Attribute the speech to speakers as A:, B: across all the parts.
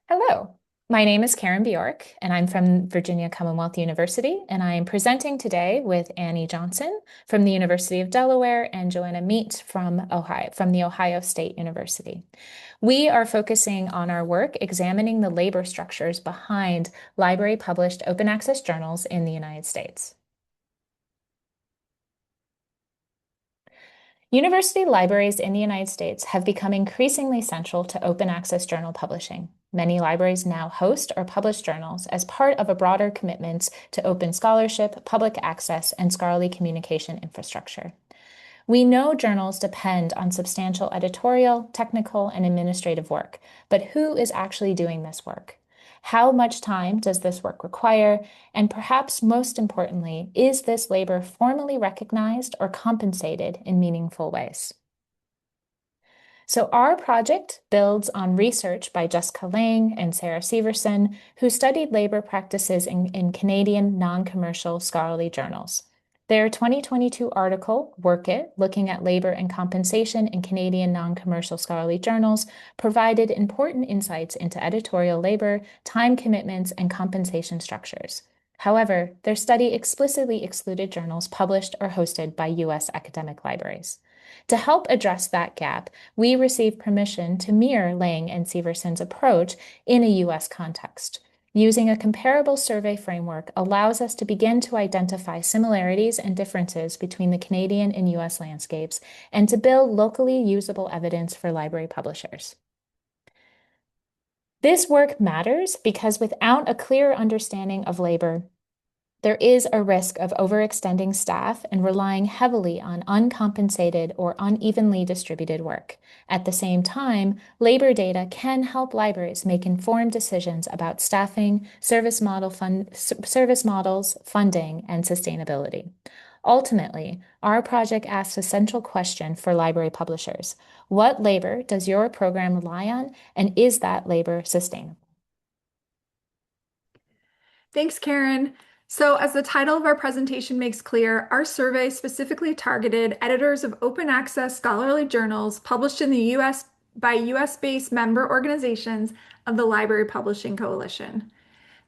A: Hello, my name is Karen Bjork, and I'm from Virginia Commonwealth University, and I am presenting today with Annie Johnson from the University of Delaware and Johanna Meetz from Ohio, from the Ohio State University. We are focusing on our work examining the labor structures behind library published open access journals in the United States. University libraries in the United States have become increasingly central to open access journal publishing. Many libraries now host or publish journals as part of a broader commitment to open scholarship, public access, and scholarly communication infrastructure. We know journals depend on substantial editorial, technical, and administrative work, but who is actually doing this work? How much time does this work require? And perhaps most importantly, is this labor formally recognized or compensated in meaningful ways? So our project builds on research by Jessica Lang and Sarah Severson, who studied labor practices in Canadian non-commercial scholarly journals. Their 2022 article, Work It, looking at labor and compensation in Canadian non-commercial scholarly journals, provided important insights into editorial labor, time commitments, and compensation structures. However, their study explicitly excluded journals published or hosted by U.S. academic libraries. To help address that gap, we received permission to mirror Lang and Severson's approach in a U.S. context. Using a comparable survey framework allows us to begin to identify similarities and differences between the Canadian and U.S. landscapes and to build locally usable evidence for library publishers. This work matters because without a clear understanding of labor, there is a risk of overextending staff and relying heavily on uncompensated or unevenly distributed work. At the same time, labor data can help libraries make informed decisions about staffing, service models, funding, and sustainability. Ultimately, our project asks a central question for library publishers. What labor does your program rely on, and is that labor sustainable?
B: Thanks, Karen. So, as the title of our presentation makes clear, our survey specifically targeted editors of open access scholarly journals published in the US by US-based member organizations of the Library Publishing Coalition.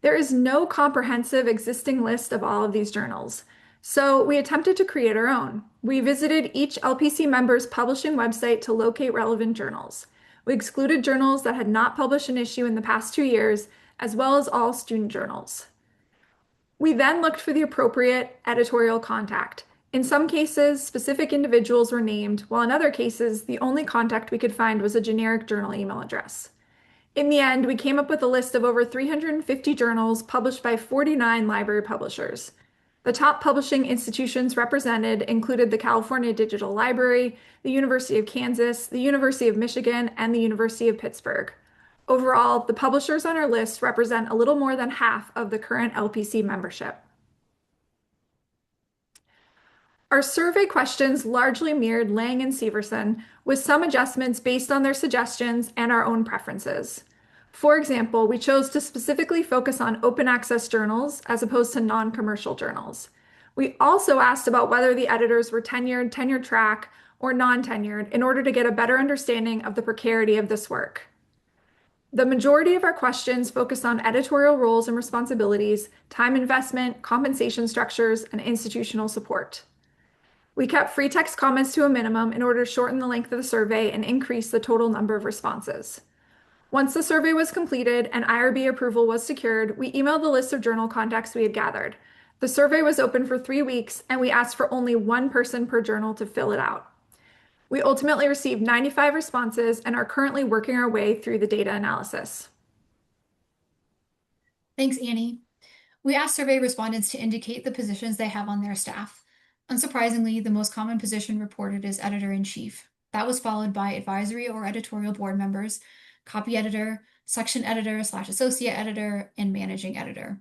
B: There is no comprehensive existing list of all of these journals, so we attempted to create our own. We visited each LPC member's publishing website to locate relevant journals. We excluded journals that had not published an issue in the past 2 years, as well as all student journals. We then looked for the appropriate editorial contact. In some cases, specific individuals were named, while in other cases, the only contact we could find was a generic journal email address. In the end, we came up with a list of over 350 journals published by 49 library publishers. The top publishing institutions represented included the California Digital Library, the University of Kansas, the University of Michigan, and the University of Pittsburgh. Overall, the publishers on our list represent a little more than half of the current LPC membership. Our survey questions largely mirrored Lang and Severson, with some adjustments based on their suggestions and our own preferences. For example, we chose to specifically focus on open access journals as opposed to non-commercial journals. We also asked about whether the editors were tenured, tenure track, or non-tenured in order to get a better understanding of the precarity of this work. The majority of our questions focused on editorial roles and responsibilities, time investment, compensation structures, and institutional support. We kept free text comments to a minimum in order to shorten the length of the survey and increase the total number of responses. Once the survey was completed and IRB approval was secured, we emailed the list of journal contacts we had gathered. The survey was open for 3 weeks, and we asked for only one person per journal to fill it out. We ultimately received 95 responses and are currently working our way through the data analysis.
C: Thanks, Annie. We asked survey respondents to indicate the positions they have on their staff. Unsurprisingly, the most common position reported is editor-in-chief. That was followed by advisory or editorial board members, copy editor, section editor/associate editor, and managing editor.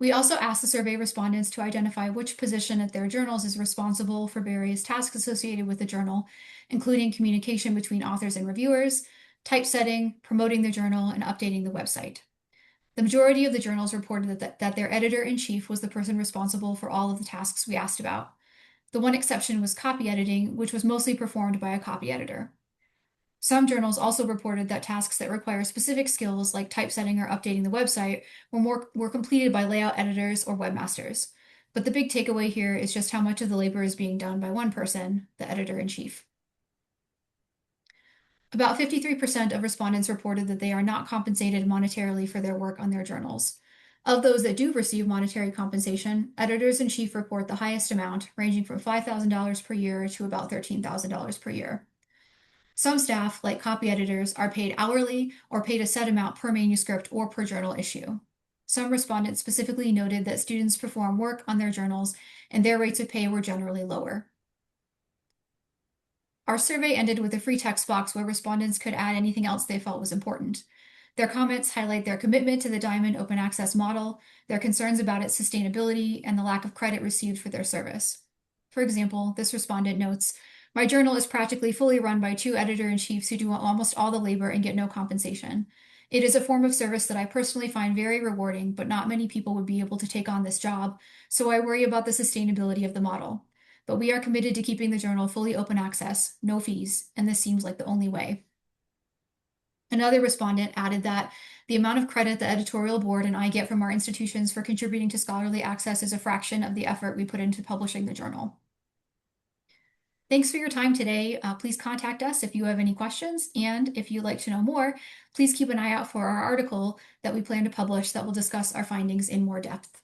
C: We also asked the survey respondents to identify which position at their journals is responsible for various tasks associated with the journal, including communication between authors and reviewers, typesetting, promoting the journal, and updating the website. The majority of the journals reported that their editor-in-chief was the person responsible for all of the tasks we asked about. The one exception was copy editing, which was mostly performed by a copy editor. Some journals also reported that tasks that require specific skills like typesetting or updating the website were completed by layout editors or webmasters. But the big takeaway here is just how much of the labor is being done by one person, the editor-in-chief. About 53% of respondents reported that they are not compensated monetarily for their work on their journals. Of those that do receive monetary compensation, editors-in-chief report the highest amount, ranging from $5,000 per year to about $13,000 per year. Some staff, like copy editors, are paid hourly or paid a set amount per manuscript or per journal issue. Some respondents specifically noted that students perform work on their journals and their rates of pay were generally lower. Our survey ended with a free text box where respondents could add anything else they felt was important. Their comments highlight their commitment to the Diamond open access model, their concerns about its sustainability, and the lack of credit received for their service. For example, this respondent notes, "My journal is practically fully run by two editor-in-chiefs who do almost all the labor and get no compensation. It is a form of service that I personally find very rewarding, but not many people would be able to take on this job, so I worry about the sustainability of the model. But we are committed to keeping the journal fully open access, no fees, and this seems like the only way." Another respondent added that the amount of credit the editorial board and I get from our institutions for contributing to scholarly access is a fraction of the effort we put into publishing the journal. Thanks for your time today. Please contact us if you have any questions, and if you'd like to know more, please keep an eye out for our article that we plan to publish that will discuss our findings in more depth.